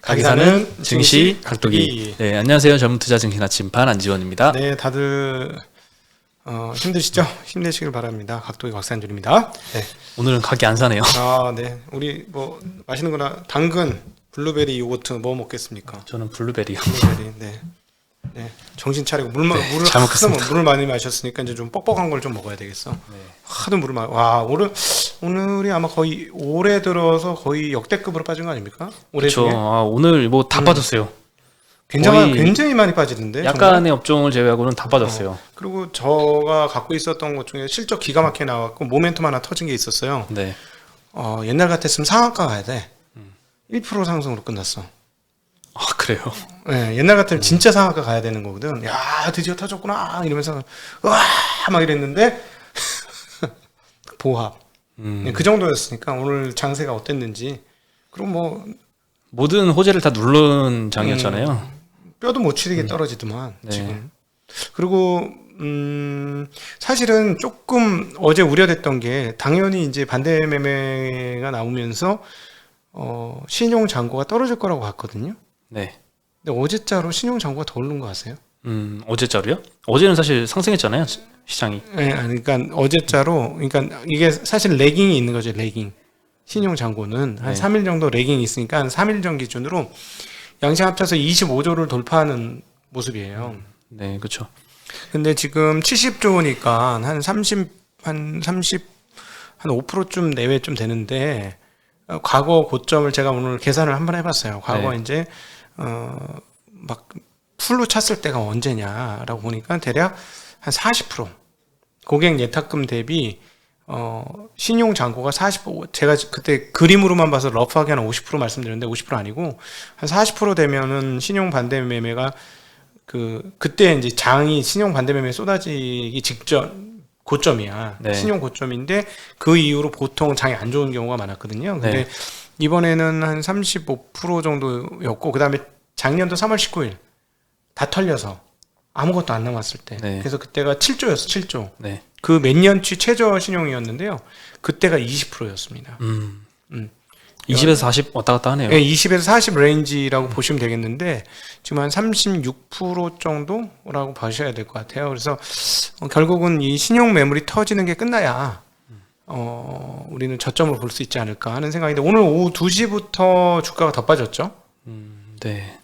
가기사는 증시 각도기. 네, 안녕하세요. 전문투자 증시 나침반 안지원입니다. 네, 다들 힘드시죠? 힘내시길 바랍니다. 각도기 곽산준입니다. 네. 오늘은 각이 안 사네요. 아, 네. 우리 뭐 맛있는 거나 당근, 블루베리, 요거트 뭐 먹겠습니까? 저는 블루베리요. 블루베리. 네. 네. 정신 차리고 물을 잘 먹겠습니다. 물을 많이 마셨으니까 이제 좀 뻑뻑한 걸 좀 먹어야 되겠어. 네. 하도 물을 와, 오늘이 아마 거의 올해 들어서 거의 역대급으로 빠진 거 아닙니까? 올해 그렇죠. 중에? 아, 오늘 뭐 다 빠졌어요. 굉장히 많이 빠지던데. 약간의 정말? 업종을 제외하고는 다 빠졌어요. 그리고 저가 갖고 있었던 것 중에 실적 기가 막히게 나왔고 모멘텀 하나 터진 게 있었어요. 네. 옛날 같았으면 상한가 가야 돼. 1% 상승으로 끝났어. 아, 그래요? 네, 옛날 같으면 진짜 상한가 가야 되는 거거든. 야, 드디어 터졌구나 이러면서 와 막 이랬는데 보합. 그 정도였으니까 오늘 장세가 어땠는지. 그리고 뭐 모든 호재를 다 누른 장이었잖아요. 뼈도 못 치르게 떨어지더만. 네. 지금. 그리고 사실은 조금 어제 우려됐던 게 당연히 이제 반대 매매가 나오면서 신용 잔고가 떨어질 거라고 봤거든요. 네. 근데 어제자로 신용 잔고가 더 오른 거 아세요? 어제자로요? 어제는 사실 상승했잖아요, 시장이. 네, 그러니까 어제자로, 그러니까 이게 사실 레깅이 있는 거죠, 레깅. 신용 잔고는 한 네. 3일 정도 레깅이 있으니까 한 3일 전 기준으로 양심 합쳐서 25조를 돌파하는 모습이에요. 네, 그렇죠. 근데 지금 70조니까 한 5%쯤 내외 좀 되는데, 과거 고점을 제가 오늘 계산을 한번 해봤어요. 과거 네. 이제, 막 풀로 찼을 때가 언제냐라고 보니까 대략 한 40%. 고객 예탁금 대비, 신용 잔고가 40%, 제가 그때 그림으로만 봐서 러프하게 한 50% 말씀드렸는데 50% 아니고, 한 40% 되면은 신용 반대 매매가 그때 이제 장이 신용 반대 매매 쏟아지기 직전 고점이야. 네. 신용 고점인데 그 이후로 보통 장이 안 좋은 경우가 많았거든요. 근데 네. 이번에는 한 35% 정도였고, 그 다음에 작년도 3월 19일 다 털려서 아무것도 안 남았을 때. 네. 그래서 그때가 7조였어, 7조. 네. 그 몇 년치 최저 신용이었는데요. 그때가 20%였습니다. 20에서 40 왔다 갔다 하네요. 네, 20에서 40 레인지라고 보시면 되겠는데 지금 한 36% 정도라고 보셔야 될 것 같아요. 그래서 결국은 이 신용 매물이 터지는 게 끝나야 우리는 저점을 볼 수 있지 않을까 하는 생각인데, 오늘 오후 2시부터 주가가 더 빠졌죠. 네.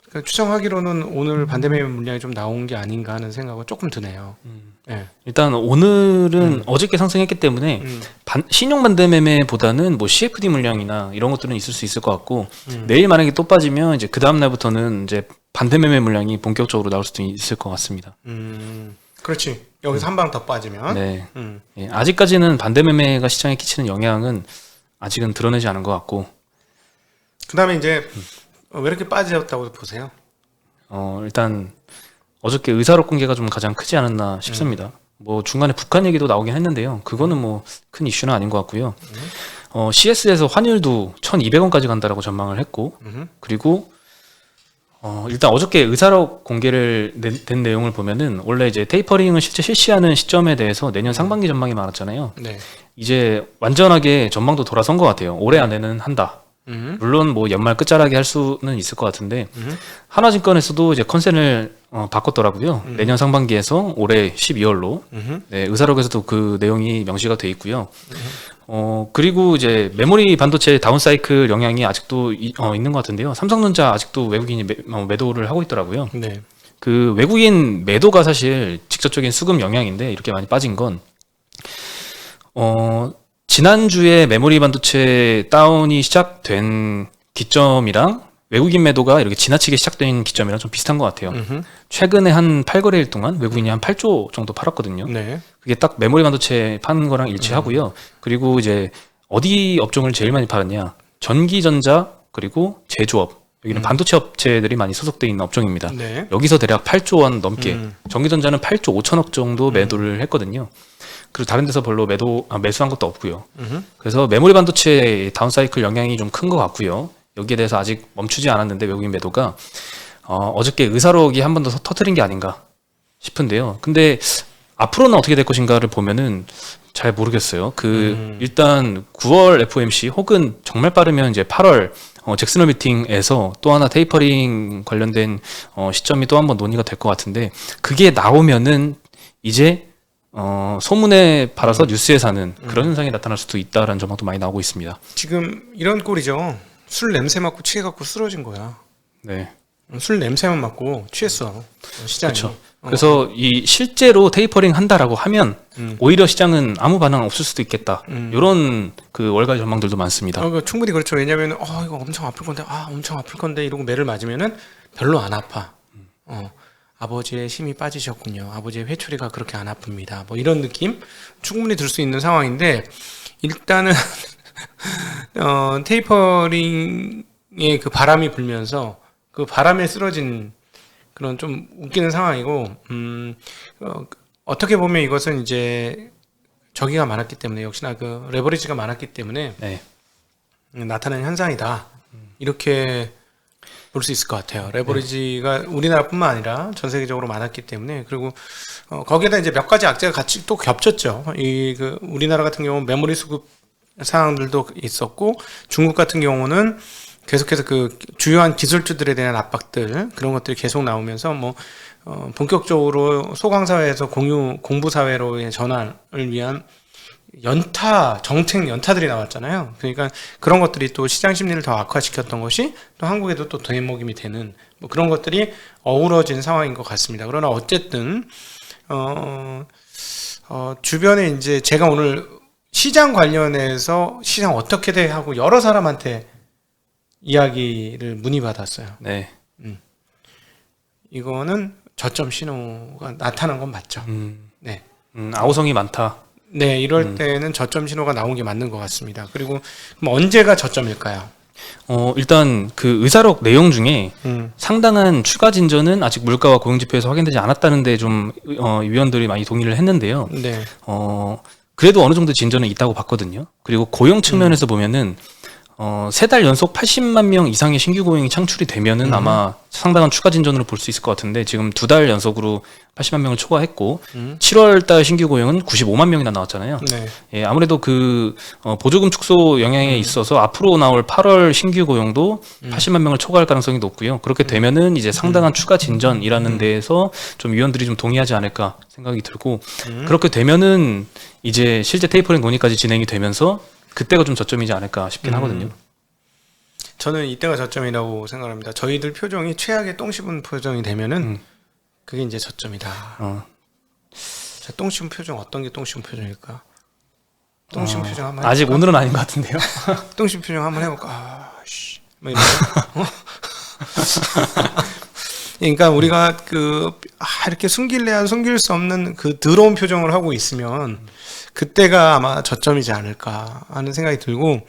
그러니까 추정하기로는 오늘 반대매매 물량이 좀 나온 게 아닌가 하는 생각은 조금 드네요. 네. 일단 오늘은 어저께 상승했기 때문에 신용 반대 매매보다는 뭐 CFD 물량이나 이런 것들은 있을 수 있을 것 같고, 내일 만약에 또 빠지면 이제 그 다음 날부터는 이제 반대 매매 물량이 본격적으로 나올 수도 있을 것 같습니다. 그렇지. 여기서 한 방 더 빠지면. 네. 예, 아직까지는 반대 매매가 시장에 끼치는 영향은 아직은 드러내지 않은 것 같고, 그 다음에 이제 왜 이렇게 빠졌다고 보세요? 일단 어저께 의사록 공개가 좀 가장 크지 않았나 싶습니다. 뭐 중간에 북한 얘기도 나오긴 했는데요. 그거는 뭐 큰 이슈는 아닌 것 같고요. CS에서 환율도 1,200원까지 간다라고 전망을 했고, 그리고 일단 어저께 의사록 공개를 된 내용을 보면은 원래 이제 테이퍼링을 실제 실시하는 시점에 대해서 내년 상반기 전망이 많았잖아요. 네. 이제 완전하게 전망도 돌아선 것 같아요. 올해 안에는 한다. 물론 뭐 연말 끝자락에 할 수는 있을 것 같은데, 하나증권에서도 이제 컨센을 바꿨더라고요. 내년 상반기에서 올해 12월로. 네, 의사록에서도 그 내용이 명시가 돼 있고요. 그리고 이제 메모리 반도체 다운사이클 영향이 아직도 있는 것 같은데요. 삼성전자 아직도 외국인이 매도를 하고 있더라고요. 네. 그 외국인 매도가 사실 직접적인 수급 영향인데, 이렇게 많이 빠진 건 지난주에 메모리 반도체 다운이 시작된 기점이랑 외국인 매도가 이렇게 지나치게 시작된 기점이랑 좀 비슷한 것 같아요. 최근에 한 8거래일 동안 외국인이 한 8조 정도 팔았거든요. 네. 그게 딱 메모리 반도체 파는 거랑 일치하고요. 그리고 이제 어디 업종을 제일 많이 팔았냐? 전기전자, 그리고 제조업. 여기는 반도체 업체들이 많이 소속되어 있는 업종입니다. 네. 여기서 대략 8조 원 넘게, 전기전자는 8조 5천억 정도 매도를 했거든요. 그리고 다른 데서 별로 매수한 것도 없고요. 그래서 메모리 반도체 다운사이클 영향이 좀 큰 것 같고요. 여기에 대해서 아직 멈추지 않았는데 외국인 매도가 어저께 의사록이 한 번 더 터트린 게 아닌가 싶은데요. 근데 앞으로는 어떻게 될 것인가를 보면은 잘 모르겠어요. 일단 9월 FOMC 혹은 정말 빠르면 이제 8월 잭슨홀 미팅에서 또 하나 테이퍼링 관련된 시점이 또 한번 논의가 될 것 같은데 그게 나오면은 이제 소문에 팔아서 뉴스에 사는 그런 현상이 나타날 수도 있다라는 전망도 많이 나오고 있습니다. 지금 이런 꼴이죠. 술 냄새 맡고 취해갖고 쓰러진 거야. 네. 술 냄새만 맡고 취했어. 시장이. 그렇죠. 그래서 이 실제로 테이퍼링 한다라고 하면 오히려 시장은 아무 반응 없을 수도 있겠다. 이런 그 월가의 전망들도 많습니다. 충분히 그렇죠. 왜냐하면 이거 엄청 아플 건데, 엄청 아플 건데 이러고 매를 맞으면은 별로 안 아파. 아버지의 힘이 빠지셨군요. 아버지의 회초리가 그렇게 안 아픕니다. 뭐 이런 느낌 충분히 들 수 있는 상황인데 일단은 테이퍼링의 그 바람이 불면서 그 바람에 쓰러진 그런 좀 웃기는 상황이고 어떻게 보면 이것은 이제 저기가 많았기 때문에 역시나 그 레버리지가 많았기 때문에 네. 나타나는 현상이다. 이렇게 볼 수 있을 것 같아요. 레버리지가 우리나라뿐만 아니라 전 세계적으로 많았기 때문에 그리고 거기에다 이제 몇 가지 악재가 같이 또 겹쳤죠. 그 우리나라 같은 경우는 메모리 수급 상황들도 있었고 중국 같은 경우는 계속해서 그 주요한 기술주들에 대한 압박들 그런 것들이 계속 나오면서 뭐 본격적으로 소강 사회에서 공부 사회로의 전환을 위한 정책 연타들이 나왔잖아요. 그러니까 그런 것들이 또 시장 심리를 더 악화시켰던 것이 또 한국에도 또 대목임이 되는 뭐 그런 것들이 어우러진 상황인 것 같습니다. 그러나 어쨌든 주변에 이제 제가 오늘 시장 관련해서 시장 어떻게 돼 하고 여러 사람한테 이야기를 문의받았어요. 네. 이거는 저점 신호가 나타난 건 맞죠. 네. 아우성이 많다. 네, 이럴 때는 저점 신호가 나온 게 맞는 것 같습니다. 그리고 그럼 언제가 저점일까요? 일단 그 의사록 내용 중에 상당한 추가 진전은 아직 물가와 고용 지표에서 확인되지 않았다는데 좀 위원들이 많이 동의를 했는데요. 네. 그래도 어느 정도 진전은 있다고 봤거든요. 그리고 고용 측면에서 보면은 3달 연속 80만 명 이상의 신규 고용이 창출이 되면은 아마 상당한 추가 진전으로 볼 수 있을 것 같은데 지금 2달 연속으로 80만 명을 초과했고 7월달 신규 고용은 95만 명이나 나왔잖아요. 네. 예, 아무래도 그 보조금 축소 영향에 있어서 앞으로 나올 8월 신규 고용도 80만 명을 초과할 가능성이 높고요. 그렇게 되면은 이제 상당한 추가 진전이라는 데에서 좀 위원들이 좀 동의하지 않을까 생각이 들고 그렇게 되면은 이제 실제 테이퍼링 논의까지 진행이 되면서 그때가 좀 저점이지 않을까 싶긴 하거든요. 저는 이때가 저점이라고 생각합니다. 저희들 표정이 최악의 똥 씹은 표정이 되면은 그게 이제 저점이다. 자, 똥 씹은 표정 어떤 게 똥 씹은 표정일까? 똥 씹은 표정 한번 해볼까? 아직 오늘은 아닌 것 같은데요. 똥 씹은 표정 한번 해볼까? 뭐 이런 거? 그러니까 우리가 이렇게 숨길래야 숨길 수 없는 그 더러운 표정을 하고 있으면 그때가 아마 저점이지 않을까 하는 생각이 들고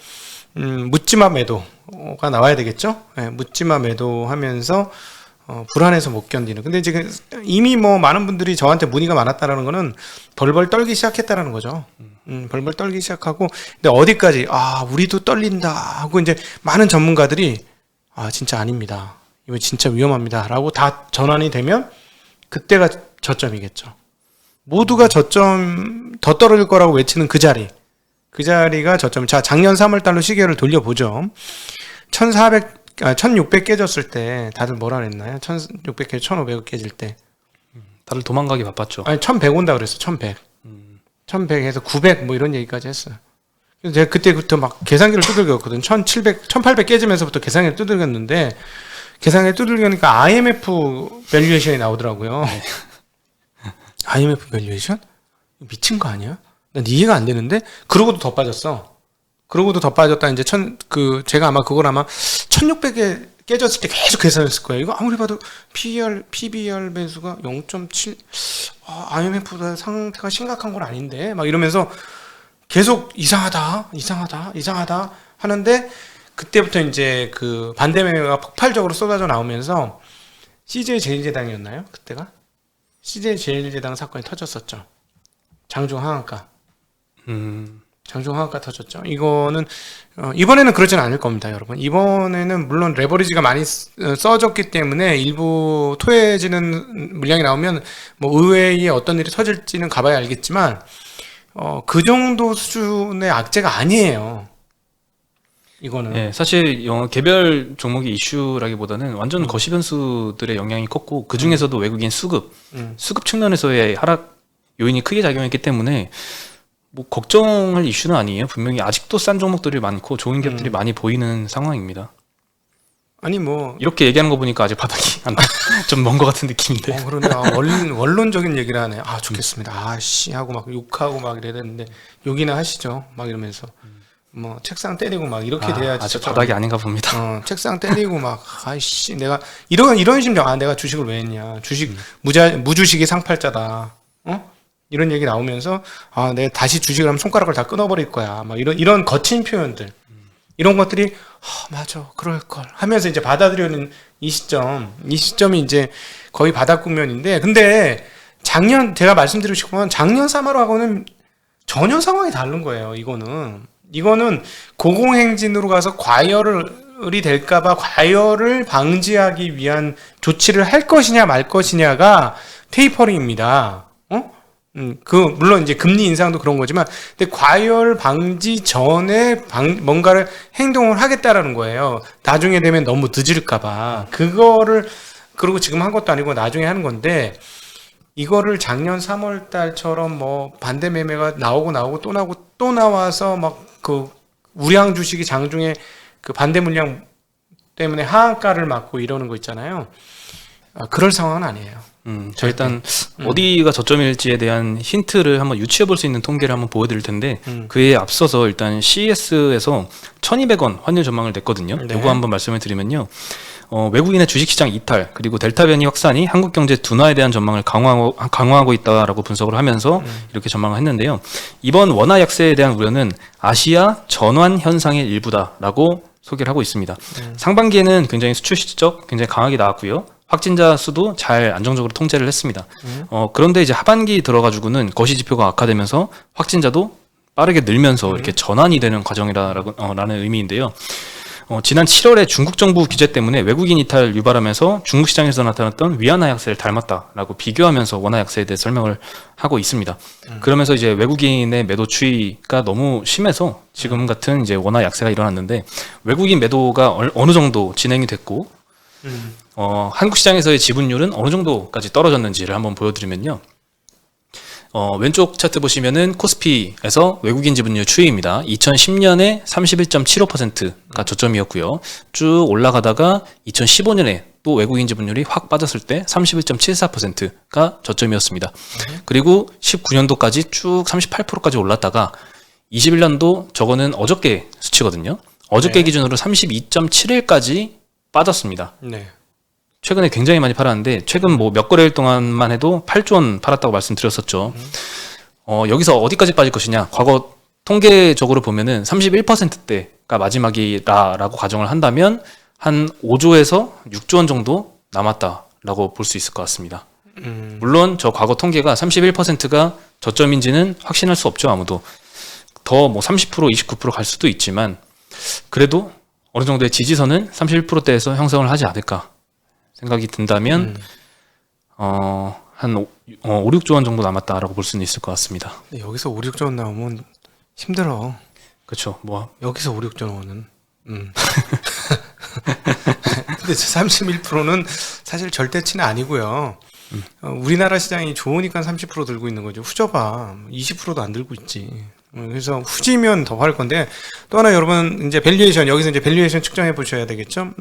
묻지마 매도가 나와야 되겠죠? 네, 묻지마 매도하면서 불안해서 못 견디는. 근데 지금 이미 뭐 많은 분들이 저한테 문의가 많았다라는 거는 벌벌 떨기 시작했다라는 거죠. 벌벌 떨기 시작하고 근데 어디까지 우리도 떨린다 하고 이제 많은 전문가들이 진짜 아닙니다. 이거 진짜 위험합니다라고 다 전환이 되면 그때가 저점이겠죠. 모두가 저점 더 떨어질 거라고 외치는 그 자리가 저점. 자, 작년 3월 달로 시계를 돌려보죠. 1600 깨졌을 때 다들 뭐라 그랬나요? 1600 깨 1500 깨질 때 다들 도망가기 바빴죠. 1100 온다 그랬어. 1100. 1100에서 900 뭐 이런 얘기까지 했어요. 그래서 제가 그때부터 막 계산기를 두들겼거든. 1800 깨지면서부터 계산기를 두들겼는데 계산기를 두들기니까 IMF 밸류에이션이 나오더라고요. 네. IMF 밸류에이션? 미친 거 아니야? 난 이해가 안 되는데? 그러고도 더 빠졌어. 그러고도 더 빠졌다. 이제 제가 아마 그걸 1600에 깨졌을 때 계속 계산했을 거예요. 이거 아무리 봐도 PBR 배수가 0.7, IMF보다 상태가 심각한 건 아닌데? 막 이러면서 계속 이상하다 하는데, 그때부터 이제 그 반대 매매가 폭발적으로 쏟아져 나오면서, CJ 제일제당이었나요? 그때가? CJ 제일제당 사건이 터졌었죠. 장중 하한가. 장중 하한가 터졌죠. 이거는 이번에는 그러진 않을 겁니다, 여러분. 이번에는 물론 레버리지가 많이 써졌기 때문에 일부 토해지는 물량이 나오면 뭐 의외의 어떤 일이 터질지는 가봐야 알겠지만 그 정도 수준의 악재가 아니에요. 이거는. 예, 사실 개별 종목의 이슈라기보다는 완전 거시 변수들의 영향이 컸고 그 중에서도 외국인 수급 측면에서의 하락 요인이 크게 작용했기 때문에 뭐 걱정할 이슈는 아니에요. 분명히 아직도 싼 종목들이 많고 좋은 기업들이 많이 보이는 상황입니다. 아니 뭐 이렇게 얘기하는 거 보니까 아직 바닥이 좀 먼 것 같은 느낌인데. 그런데 원론적인 얘기를 하네. 아 좋겠습니다. 아씨 하고 막 욕하고 막 이래야 되는데 욕이나 하시죠. 막 이러면서 뭐 책상 때리고 막 이렇게 돼야 아직 진짜 바닥이 아닌가 봅니다. 책상 때리고 막 아이씨 내가 이런 심정. 내가 주식을 왜 했냐. 주식 무주식이 상팔자다. 이런 얘기 나오면서 내가 다시 주식을 하면 손가락을 다 끊어버릴 거야. 막 이런 거친 표현들. 이런 것들이 맞아 그럴 걸 하면서 이제 받아들여는 이 시점이 이제 거의 바닥 국면인데, 근데 작년 제가 말씀드리고 싶은 건 작년 3월하고는 전혀 상황이 다른 거예요. 이거는 고공행진으로 가서 과열이 될까봐 과열을 방지하기 위한 조치를 할 것이냐 말 것이냐가 테이퍼링입니다. 물론 이제 금리 인상도 그런 거지만, 근데 과열 방지 전에 뭔가를 행동을 하겠다라는 거예요. 나중에 되면 너무 늦을까봐. 그리고 지금 한 것도 아니고 나중에 하는 건데, 이거를 작년 3월 달처럼 뭐 반대 매매가 나오고 또 나와서 막 그 우량 주식이 장중에 그 반대 물량 때문에 하한가를 맞고 이러는 거 있잖아요. 그럴 상황은 아니에요. 저 일단 어디가 저점일지에 대한 힌트를 한번 유추해 볼 수 있는 통계를 한번 보여드릴 텐데 그에 앞서서 일단 CES에서 1,200원 환율 전망을 냈거든요. 네. 요거 한번 말씀을 드리면요. 외국인의 주식시장 이탈 그리고 델타 변이 확산이 한국 경제 둔화에 대한 전망을 강화하고 있다라고 분석을 하면서 이렇게 전망을 했는데요. 이번 원화 약세에 대한 우려는 아시아 전환 현상의 일부다라고 소개를 하고 있습니다. 상반기에는 굉장히 수출 실적 굉장히 강하게 나왔고요. 확진자 수도 잘 안정적으로 통제를 했습니다. 그런데 이제 하반기 들어가지고는 거시 지표가 악화되면서 확진자도 빠르게 늘면서 이렇게 전환이 되는 과정이라는 의미인데요. 지난 7월에 중국 정부 규제 때문에 외국인 이탈 유발하면서 중국 시장에서 나타났던 위안화 약세를 닮았다라고 비교하면서 원화 약세에 대해 설명을 하고 있습니다. 그러면서 이제 외국인의 매도 추이가 너무 심해서 지금 같은 이제 원화 약세가 일어났는데, 외국인 매도가 어느 정도 진행이 됐고 한국 시장에서의 지분율은 어느 정도까지 떨어졌는지를 한번 보여드리면요. 왼쪽 차트 보시면은 코스피에서 외국인 지분율 추이입니다. 2010년에 31.75%가 저점이었고요. 쭉 올라가다가 2015년에 또 외국인 지분율이 확 빠졌을 때 31.74%가 저점이었습니다. 그리고 19년도까지 쭉 38%까지 올랐다가 21년도 저거는 어저께 수치거든요. 어저께 기준으로 32.71까지 빠졌습니다. 네. 최근에 굉장히 많이 팔았는데, 최근 뭐 몇 거래일 동안만 해도 8조 원 팔았다고 말씀드렸었죠. 여기서 어디까지 빠질 것이냐? 과거 통계적으로 보면은 31%대가 마지막이라고 가정을 한다면 한 5조에서 6조 원 정도 남았다라고 볼 수 있을 것 같습니다. 물론 저 과거 통계가 31%가 저점인지는 확신할 수 없죠. 아무도. 더 뭐 30%, 29% 갈 수도 있지만, 그래도 어느 정도의 지지선은 31%대에서 형성을 하지 않을까 생각이 든다면 한 5, 6조 원 정도 남았다라고 볼 수는 있을 것 같습니다. 여기서 5, 6조 원 나오면 힘들어. 그렇죠. 뭐 여기서 5, 6조 원은. 근데 31%는 사실 절대치는 아니고요. 우리나라 시장이 좋으니까 30% 들고 있는 거죠. 후져봐. 20%도 안 들고 있지. 그래서 후지면 더 할 건데, 또 하나 여러분 이제 밸류에이션, 여기서 이제 밸류에이션 측정해 보셔야 되겠죠.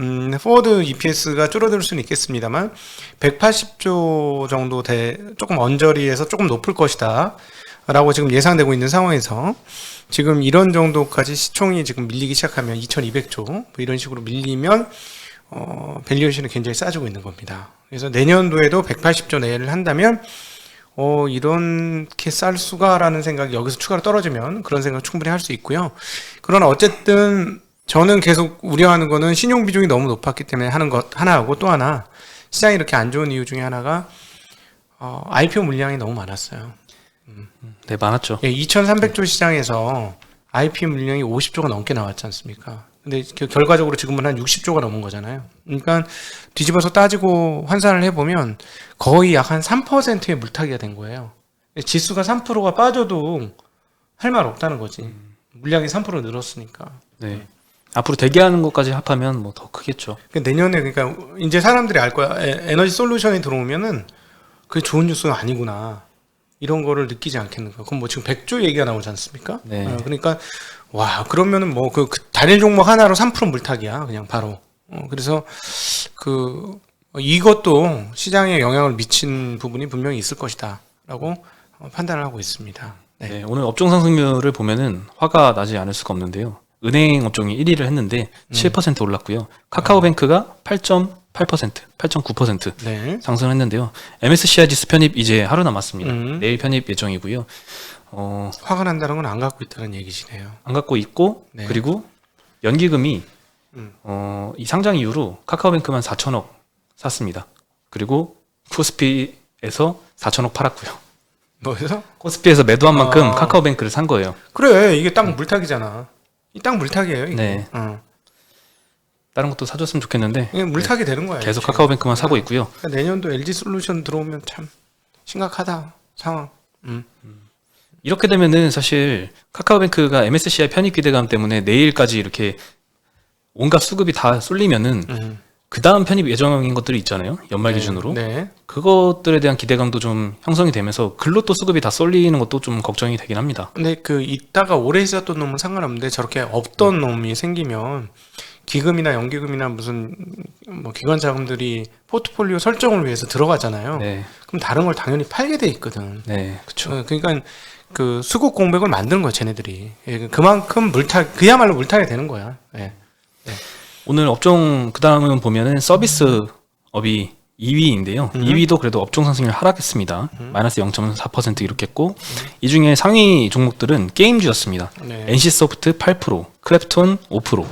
포워드 EPS가 줄어들 수는 있겠습니다만 180조 정도 조금 언저리에서 조금 높을 것이다 라고 지금 예상되고 있는 상황에서, 지금 이런 정도까지 시총이 지금 밀리기 시작하면 2200조 뭐 이런 식으로 밀리면 밸류에이션이 굉장히 싸지고 있는 겁니다. 그래서 내년도에도 180조 내를 한다면 이렇게 쌀 수가라는 생각이 여기서 추가로 떨어지면 그런 생각 충분히 할 수 있고요. 그러나 어쨌든 저는 계속 우려하는 거는 신용 비중이 너무 높았기 때문에 하는 것 하나하고, 또 하나 시장이 이렇게 안 좋은 이유 중에 하나가 IPO 물량이 너무 많았어요. 네, 많았죠. 2300조 시장에서 IPO 물량이 50조가 넘게 나왔지 않습니까? 근데 결과적으로 지금은 한 60조가 넘은 거잖아요. 그러니까 뒤집어서 따지고 환산을 해보면 거의 약 한 3%의 물타기가 된 거예요. 지수가 3%가 빠져도 할 말 없다는 거지. 물량이 3% 늘었으니까. 네. 앞으로 대기하는 것까지 합하면 뭐 더 크겠죠. 내년에 그러니까 이제 사람들이 알 거야. 에너지 솔루션이 들어오면은 그게 좋은 뉴스가 아니구나. 이런 거를 느끼지 않겠는가. 그럼 뭐 지금 100조 얘기가 나오지 않습니까? 네. 그러니까 와 그러면은 뭐 그 단일 종목 하나로 3% 물타기야 그냥 바로. 그래서 이것도 시장에 영향을 미친 부분이 분명히 있을 것이다라고 판단을 하고 있습니다. 네. 네, 오늘 업종 상승률을 보면은 화가 나지 않을 수가 없는데요. 은행 업종이 1위를 했는데 7% 올랐고요. 카카오뱅크가 8.8%, 8.9% 네. 상승했는데요. MSCI 지수 편입 이제 하루 남았습니다. 내일 편입 예정이고요. 화가 난다는 건 안 갖고 있다는 얘기시네요. 안 갖고 있고 네. 그리고 연기금이 이 상장 이후로 카카오뱅크만 4천억 샀습니다. 그리고 코스피에서 4천억 팔았고요. 뭐해서? 코스피에서 매도한 만큼 카카오뱅크를 산 거예요. 그래 이게 딱 물타기잖아. 이 딱 물타기예요. 이게. 네. 다른 것도 사줬으면 좋겠는데 이게 물타기 되는 거야. 계속 지금. 카카오뱅크만 사고 있고요. 그러니까 내년도 LG 솔루션 들어오면 참 심각하다 상황. 이렇게 되면은 사실 카카오뱅크가 MSCI 편입 기대감 때문에 내일까지 이렇게 온갖 수급이 다 쏠리면은 그 다음 편입 예정인 것들이 있잖아요. 연말 기준으로. 네. 그것들에 대한 기대감도 좀 형성이 되면서 글로 또 수급이 다 쏠리는 것도 좀 걱정이 되긴 합니다. 근데 이따가 오래 있었던 놈은 상관없는데 저렇게 없던 놈이 생기면 기금이나 연기금이나 무슨 뭐 기관 자금들이 포트폴리오 설정을 위해서 들어가잖아요. 네. 그럼 다른 걸 당연히 팔게 돼 있거든. 네, 그렇죠. 그러니까 수급 공백을 만드는 거야, 쟤네들이. 그만큼 그야말로 물타게 되는 거야. 예. 오늘 업종 그 다음은 보면은 서비스업이 2위인데요. 2위도 그래도 업종 상승률 하락했습니다. 마이너스 0.4% 이렇게 했고 이 중에 상위 종목들은 게임주였습니다. 네. NC소프트 8%, 크래프톤 5%,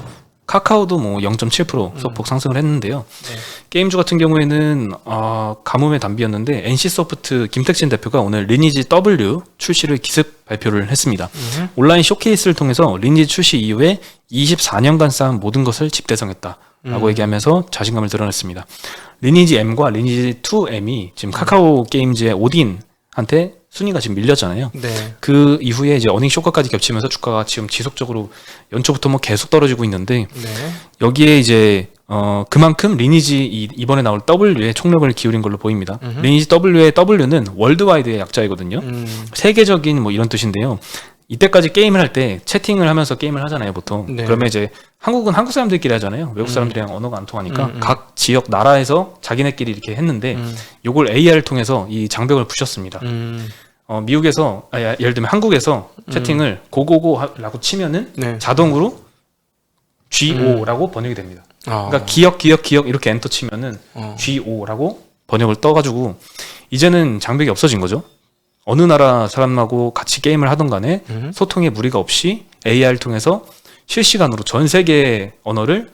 카카오도 뭐 0.7% 소폭 상승을 했는데요. 네. 게임주 같은 경우에는 가뭄의 단비였는데 NC소프트 김택진 대표가 오늘 리니지 W 출시를 기습 발표를 했습니다. 온라인 쇼케이스를 통해서 리니지 출시 이후에 24년간 쌓은 모든 것을 집대성했다라고 얘기하면서 자신감을 드러냈습니다. 리니지 M과 리니지 2M이 지금 카카오 게임즈의 오딘한테 순위가 지금 밀렸잖아요. 네. 그 이후에 이제 어닝 쇼크까지 겹치면서 주가가 지금 지속적으로 연초부터 뭐 계속 떨어지고 있는데 네. 여기에 이제 그만큼 리니지 이번에 나올 W에 총력을 기울인 걸로 보입니다. 리니지 W의 W는 월드와이드의 약자이거든요. 세계적인 뭐 이런 뜻인데요. 이때까지 게임을 할 때 채팅을 하면서 게임을 하잖아요, 보통. 네. 그러면 이제 한국은 한국 사람들끼리 하잖아요. 외국 사람들이랑 언어가 안 통하니까 각 지역 나라에서 자기네끼리 이렇게 했는데 요걸 AR을 통해서 이 장벽을 부셨습니다. 미국에서 예를 들면 한국에서 채팅을 고고고라고 치면은 네. 자동으로 G5라고 번역이 됩니다. 그러니까 어. 기억 이렇게 엔터 치면은 G5라고 번역을 떠가지고 이제는 장벽이 없어진 거죠. 어느 나라 사람하고 같이 게임을 하던 간에 소통에 무리가 없이 AI를 통해서 실시간으로 전 세계 언어를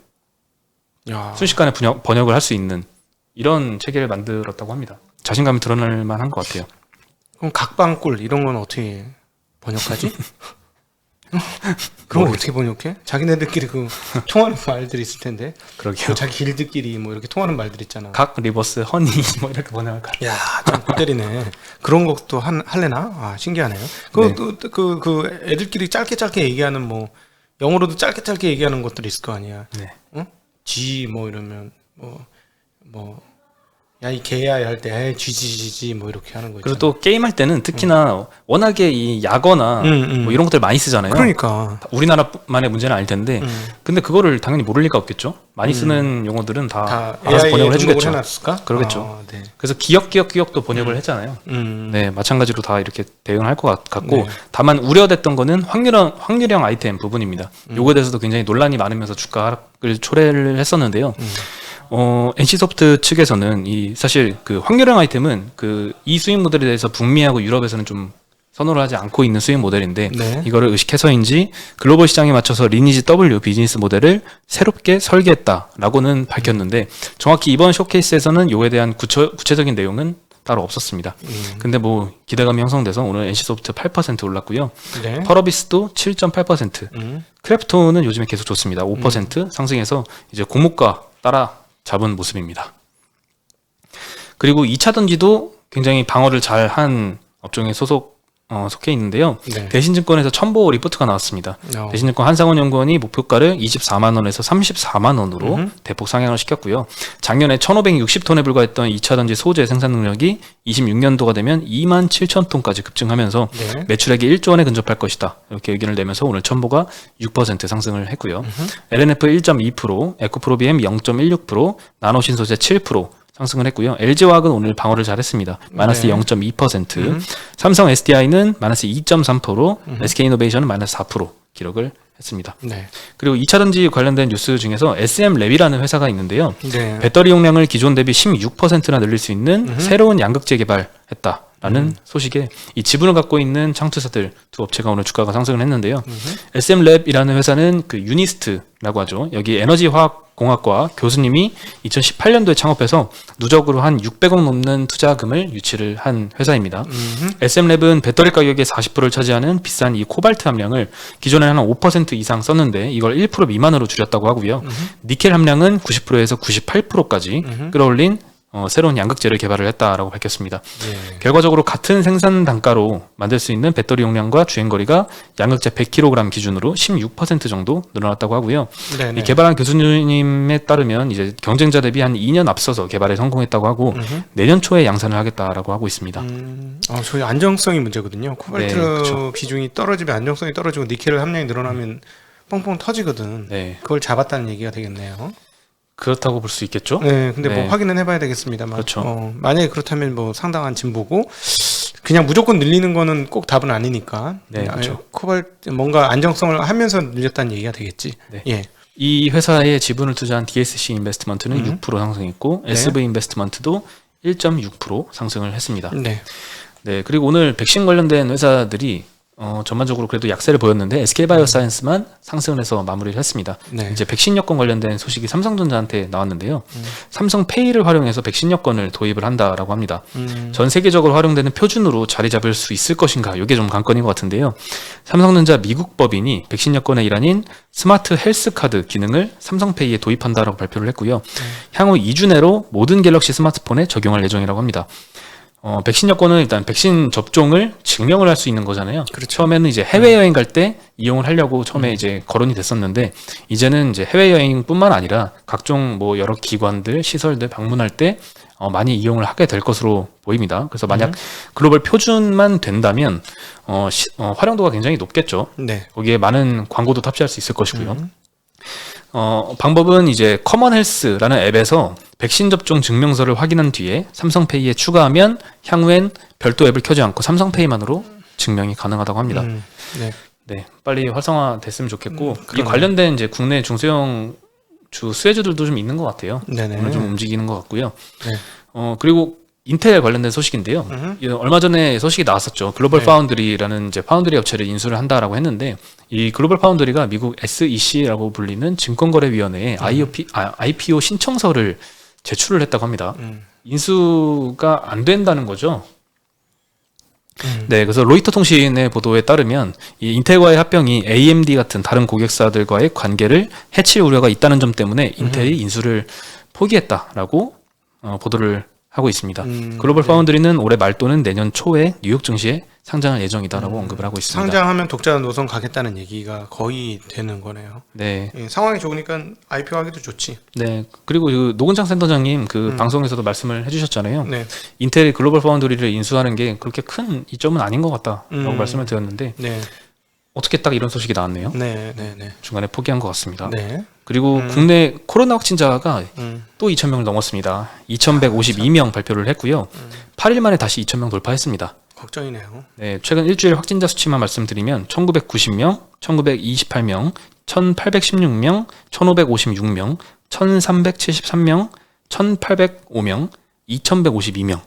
야. 순식간에 번역을 할 수 있는 이런 체계를 만들었다고 합니다. 자신감이 드러날 만한 것 같아요. 그럼 각방꿀 이런 건 어떻게 번역하지? 그걸 어떻게 번역해? 자기네들끼리 통하는 말들이 있을 텐데. 그러게요. 자기 길드끼리 뭐 이렇게 통하는 말들 있잖아. 각 리버스 허니 뭐 이렇게 번역할까? 야, 참 골때리네. 그런 것도 할래나? 신기하네요. 그 애들끼리 짧게 얘기하는 뭐 영어로도 짧게 얘기하는 것들이 있을 거 아니야. 네. 응? G 뭐 이러면 야 이 개야 할 때 GGGG 뭐 이렇게 하는 거 있잖아. 그리고 또 게임할 때는 특히나 워낙에 이 야거나 뭐 이런 것들 많이 쓰잖아요. 그러니까. 우리나라만의 문제는 아닐 텐데 근데 그거를 당연히 모를 리가 없겠죠. 많이 쓰는 용어들은 다 알아서 AI 번역을 등록을 해주겠죠. 해놨을까? 그러겠죠. 네. 그래서 기억도 번역을 했잖아요. 네, 마찬가지로 다 이렇게 대응할 것 같고 네. 다만 우려됐던 거는 확률형 아이템 부분입니다. 요거에 대해서도 굉장히 논란이 많으면서 주가 하락을 초래를 했었는데요. NC소프트 측에서는 사실 그 확률형 아이템은 이 수익 모델에 대해서 북미하고 유럽에서는 좀 선호를 하지 않고 있는 수익 모델인데 네. 이거를 의식해서인지 글로벌 시장에 맞춰서 리니지 W 비즈니스 모델을 새롭게 설계했다라고는 밝혔는데 정확히 이번 쇼케이스에서는 요에 대한 구체적인 내용은 따로 없었습니다. 근데 뭐 기대감이 형성돼서 오늘 NC소프트 8% 올랐고요. 네. 펄어비스도 7.8%. 크래프톤은 요즘에 계속 좋습니다. 5% 상승해서 이제 공모가 따라 잡은 모습입니다. 그리고 2차 전지도 굉장히 방어를 잘 한 업종에 소속 속해 있는데요. 네. 대신증권에서 첨보 리포트가 나왔습니다. 대신증권 한상원연구원이 목표가를 24만 원에서 34만 원으로 대폭 상향을 시켰고요. 작년에 1,560톤에 불과했던 2차 전지 소재 생산 능력이 26년도가 되면 2만 7천 톤까지 급증하면서 네. 매출액이 1조 원에 근접할 것이다. 이렇게 의견을 내면서 오늘 첨보가 6% 상승을 했고요. LNF 1.2%, 에코프로비엠 0.16%, 나노신소재 7% 상승을 했고요. LG화학은 오늘 방어를 잘했습니다. 마이너스 네. 0.2%, 삼성 SDI는 마이너스 2.3%, SK이노베이션은 마이너스 4% 기록을 했습니다. 네. 그리고 2차 전지 관련된 뉴스 중에서 SM랩이라는 회사가 있는데요. 네. 배터리 용량을 기존 대비 16%나 늘릴 수 있는 새로운 양극재 개발했다라는 소식에 이 지분을 갖고 있는 창투사들 두 업체가 오늘 주가가 상승을 했는데요. SM랩이라는 회사는 그 유니스트라고 하죠. 여기 에너지화학공학과 교수님이 2018년도에 창업해서 누적으로 한 600억 넘는 투자금을 유치를 한 회사입니다. SM랩은 배터리 가격의 40%를 차지하는 비싼 이 코발트 함량을 기존에 한 5% 이상 썼는데 이걸 1% 미만으로 줄였다고 하고요. 니켈 함량은 90%에서 98%까지 끌어올린 새로운 양극재를 개발을 했다라고 밝혔습니다. 예. 결과적으로 같은 생산 단가로 만들 수 있는 배터리 용량과 주행거리가 양극재 100kg 기준으로 16% 정도 늘어났다고 하고요. 네네. 이 개발한 교수님에 따르면 이제 경쟁자 대비 한 2년 앞서서 개발에 성공했다고 하고 내년 초에 양산을 하겠다라고 하고 있습니다. 저희 안정성이 문제거든요. 코발트 네, 그렇죠. 비중이 떨어지면 안정성이 떨어지고 니켈 함량이 늘어나면 뻥뻥 터지거든. 네, 그걸 잡았다는 얘기가 되겠네요. 그렇다고 볼 수 있겠죠. 네, 근데 네. 뭐 확인은 해봐야 되겠습니다만. 그렇죠. 만약에 그렇다면 뭐 상당한 진보고 그냥 무조건 늘리는 거는 꼭 답은 아니니까. 네, 그렇죠. 코발트 뭔가 안정성을 하면서 늘렸다는 얘기가 되겠지. 네. 예. 이 회사에 지분을 투자한 DSC 인베스트먼트는 6% 상승했고 네. SV 인베스트먼트도 1.6% 상승을 했습니다. 네. 네, 그리고 오늘 백신 관련된 회사들이 전반적으로 그래도 약세를 보였는데 SK바이오사이언스만 상승을 해서 마무리를 했습니다. 네. 이제 백신 여권 관련된 소식이 삼성전자한테 나왔는데요. 삼성페이를 활용해서 백신 여권을 도입을 한다라고 합니다. 전 세계적으로 활용되는 표준으로 자리 잡을 수 있을 것인가? 이게 좀 관건인 것 같은데요. 삼성전자 미국 법인이 백신 여권의 일환인 스마트 헬스 카드 기능을 삼성페이에 도입한다라고 발표를 했고요. 향후 2주 내로 모든 갤럭시 스마트폰에 적용할 예정이라고 합니다. 백신 여권은 일단 백신 접종을 증명을 할 수 있는 거잖아요. 그렇죠. 처음에는 이제 해외여행 갈 때 이용을 하려고 처음에 이제 거론이 됐었는데 이제는 이제 해외여행뿐만 아니라 각종 뭐 여러 기관들, 시설들 방문할 때 많이 이용을 하게 될 것으로 보입니다. 그래서 만약 글로벌 표준만 된다면 활용도가 굉장히 높겠죠. 네. 거기에 많은 광고도 탑재할 수 있을 것이고요. 방법은 이제 커먼 헬스라는 앱에서 백신 접종 증명서를 확인한 뒤에 삼성페이에 추가하면 향후엔 별도 앱을 켜지 않고 삼성페이만으로 증명이 가능하다고 합니다. 네. 네, 빨리 활성화됐으면 좋겠고 이 그러네요. 관련된 이제 국내 중소형 수혜주들도 좀 있는 것 같아요. 네네. 오늘 좀 움직이는 것 같고요. 네. 그리고 인텔 관련된 소식인데요. 얼마 전에 소식이 나왔었죠. 글로벌 네. 파운드리라는 이제 파운드리 업체를 인수를 한다라고 했는데 이 글로벌 파운드리가 미국 SEC라고 불리는 증권거래위원회에 IPO 신청서를 제출을 했다고 합니다. 인수가 안 된다는 거죠. 네, 그래서 로이터 통신의 보도에 따르면 이 인텔과의 합병이 AMD 같은 다른 고객사들과의 관계를 해칠 우려가 있다는 점 때문에 인텔이 인수를 포기했다라고 보도를 하고 있습니다. 글로벌 파운드리는 올해 말 또는 내년 초에 뉴욕 증시에 상장할 예정이다라고 언급을 하고 있습니다. 상장하면 독자 노선 가겠다는 얘기가 거의 되는 거네요. 네, 예, 상황이 좋으니까 IPO 하기도 좋지. 네. 그리고 그 노근창 센터장님 그 방송에서도 말씀을 해주셨잖아요. 네. 인텔이 글로벌 파운드리를 인수하는 게 그렇게 큰 이점은 아닌 것 같다라고 음. 말씀을 드렸는데 네. 어떻게 딱 이런 소식이 나왔네요. 네. 네. 네. 중간에 포기한 것 같습니다. 네. 그리고 국내 코로나 확진자가 음. 또 2,000명을 넘었습니다. 2,152명 발표를 했고요. 8일 만에 다시 2,000명 돌파했습니다. 걱정이네요. 네, 최근 일주일 확진자 수치만 말씀드리면 1,990명, 1,928명, 1,816명, 1,556명, 1,373명, 1,805명, 2,152명.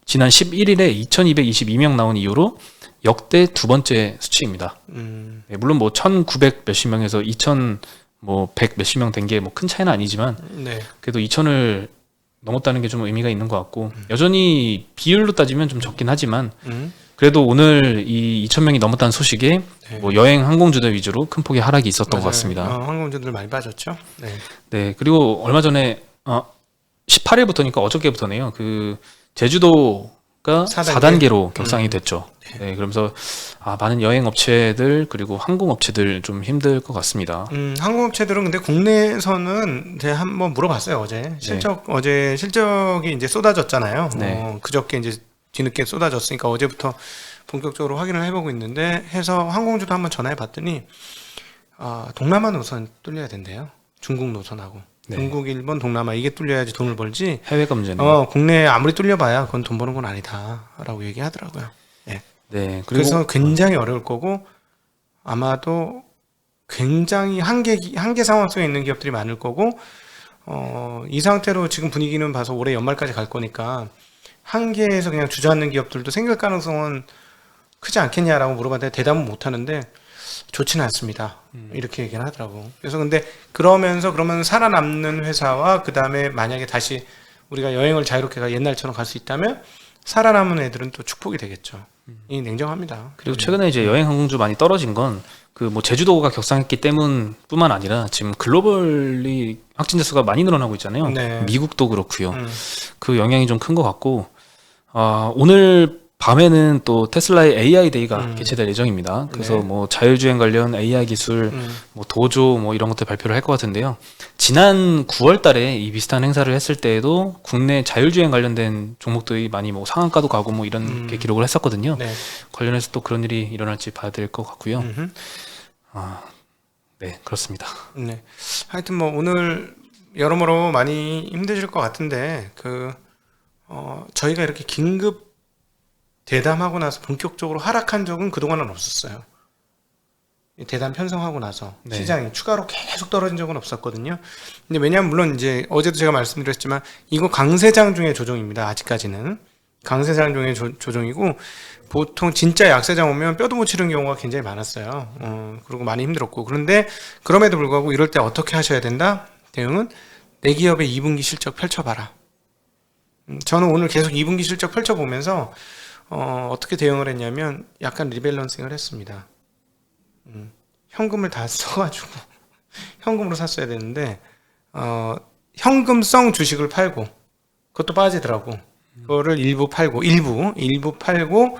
지난 11일에 2,222명 나온 이후로 역대 두 번째 수치입니다. 네, 물론 뭐 1,900 몇십 명에서 2,000 뭐 100 몇십 명 된 게 뭐 큰 차이는 아니지만 네. 그래도 2,000을 넘었다는 게 좀 의미가 있는 것 같고 여전히 비율로 따지면 좀 적긴 하지만 그래도 오늘 이 2,000명이 넘었다는 소식에 네. 뭐 여행 항공주들 위주로 큰 폭의 하락이 있었던 맞아요. 것 같습니다. 항공주들 많이 빠졌죠. 네. 네, 그리고 얼마 전에 18일부터니까 어저께부터네요. 그 제주도가 4단계? 4단계로 격상이 됐죠. 네, 그러면서 많은 여행 업체들 그리고 항공 업체들 좀 힘들 것 같습니다. 항공업체들은 근데 국내에서는 제가 한번 물어봤어요 어제 어제 실적이 이제 쏟아졌잖아요. 네. 그저께 이제 뒤늦게 쏟아졌으니까 어제부터 본격적으로 확인을 해보고 있는데 해서 항공주도 한번 전화해봤더니 동남아 노선 뚫려야 된대요. 중국 노선하고 네. 중국, 일본, 동남아 이게 뚫려야지 돈을 벌지. 해외가 문제네요. 국내에 아무리 뚫려봐야 그건 돈 버는 건 아니다라고 얘기하더라고요. 네. 네, 그리고 그래서 굉장히 어려울 거고 아마도 굉장히 한계 상황 속에 있는 기업들이 많을 거고 이 상태로 지금 분위기는 봐서 올해 연말까지 갈 거니까 한계에서 그냥 주저앉는 기업들도 생길 가능성은 크지 않겠냐라고 물어봤는데 대답은 못 하는데 좋지는 않습니다. 이렇게 얘기는 하더라고. 그래서 근데 그러면 살아남는 회사와 그 다음에 만약에 다시 우리가 여행을 자유롭게 옛날처럼 갈 수 있다면 살아남은 애들은 또 축복이 되겠죠. 이 냉정합니다. 그리고 최근에 이제 여행 항공주 많이 떨어진 건 그 뭐 제주도가 격상했기 때문뿐만 아니라 지금 글로벌리 확진자 수가 많이 늘어나고 있잖아요. 네. 미국도 그렇고요. 그 영향이 좀 큰 것 같고 오늘 밤에는 또 테슬라의 AI 데이가 개최될 예정입니다. 그래서 네. 뭐 자율주행 관련 AI 기술, 뭐 도조 뭐 이런 것들 발표를 할 것 같은데요. 지난 9월 달에 이 비슷한 행사를 했을 때에도 국내 자율주행 관련된 종목들이 많이 뭐 상한가도 가고 뭐 이런 게 기록을 했었거든요. 네. 관련해서 또 그런 일이 일어날지 봐야 될 것 같고요. 음흠. 네, 그렇습니다. 네. 하여튼 뭐 오늘 여러모로 많이 힘드실 것 같은데 저희가 이렇게 긴급 대담하고 나서 본격적으로 하락한 적은 그동안은 없었어요. 대담 편성하고 나서 네. 시장이 추가로 계속 떨어진 적은 없었거든요. 근데 왜냐하면 물론 이제 어제도 제가 말씀드렸지만 이거 강세장 중의 조정입니다. 아직까지는 강세장 중의 조정이고 보통 진짜 약세장 오면 뼈도 못 치는 경우가 굉장히 많았어요. 그리고 많이 힘들었고 그런데 그럼에도 불구하고 이럴 때 어떻게 하셔야 된다? 대응은 내 기업의 2분기 실적 펼쳐봐라. 저는 오늘 계속 2분기 실적 펼쳐보면서 어떻게 대응을 했냐면 약간 리밸런싱을 했습니다. 현금을 다 써가지고 현금으로 샀어야 되는데 현금성 주식을 팔고 그것도 빠지더라고. 그거를 일부 팔고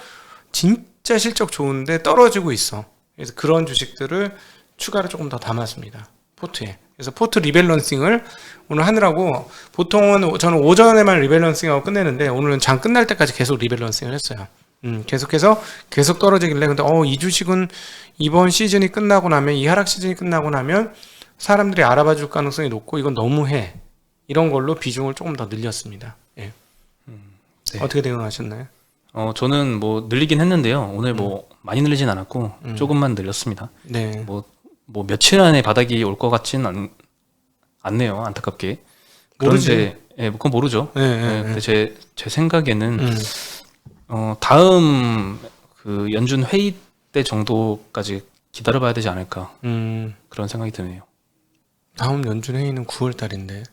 진짜 실적 좋은데 떨어지고 있어. 그래서 그런 주식들을 추가로 조금 더 담았습니다. 포트에. 그래서 포트 리밸런싱을 오늘 하느라고 보통은 저는 오전에만 리밸런싱하고 끝내는데 오늘은 장 끝날 때까지 계속 리밸런싱을 했어요. 계속해서 계속 떨어지길래 근데 이 주식은 이번 시즌이 끝나고 나면 이 하락 시즌이 끝나고 나면 사람들이 알아봐 줄 가능성이 높고 이건 너무해. 이런 걸로 비중을 조금 더 늘렸습니다. 예. 네. 어떻게 대응하셨나요? 저는 뭐 늘리긴 했는데요. 오늘 뭐 많이 늘리진 않았고 조금만 늘렸습니다. 네. 뭐 며칠 안에 바닥이 올 것 같지는 않네요. 안타깝게. 그런데 예, 그건 모르죠. 네. 근데 제 생각에는 다음 그 연준 회의 때 정도까지 기다려봐야 되지 않을까 그런 생각이 드네요. 다음 연준 회의는 9월 달인데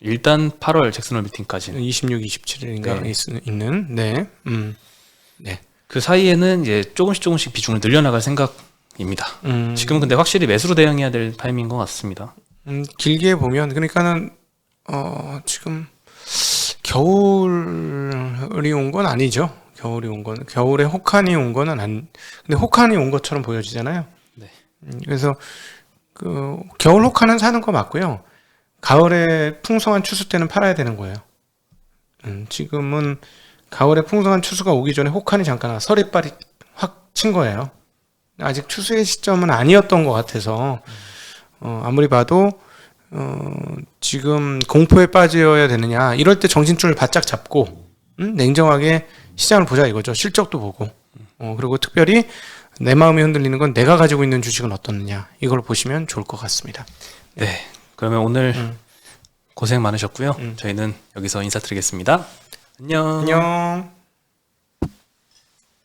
일단 8월 잭슨홀 미팅까지 26, 27일인가 있는 네. 네. 그 사이에는 이제 조금씩 비중을 늘려나갈 생각입니다. 지금은 근데 확실히 매수로 대응해야 될 타이밍인 것 같습니다. 길게 보면 그러니까는 지금 겨울이 온 건 아니죠. 겨울에 혹한이 온 거는 근데 혹한이 온 것처럼 보여지잖아요. 네. 그래서 그 겨울 혹한은 사는 거 맞고요. 가을에 풍성한 추수 때는 팔아야 되는 거예요. 지금은 가을에 풍성한 추수가 오기 전에 혹한이 잠깐 서리빨이 확 친 거예요. 아직 추수의 시점은 아니었던 것 같아서 아무리 봐도 지금 공포에 빠져야 되느냐 이럴 때 정신줄을 바짝 잡고 냉정하게 시장을 보자 이거죠. 실적도 보고 그리고 특별히 내 마음이 흔들리는 건 내가 가지고 있는 주식은 어떻느냐 이걸 보시면 좋을 것 같습니다. 네. 그러면 오늘 고생 많으셨고요. 저희는 여기서 인사드리겠습니다. 안녕. 안녕.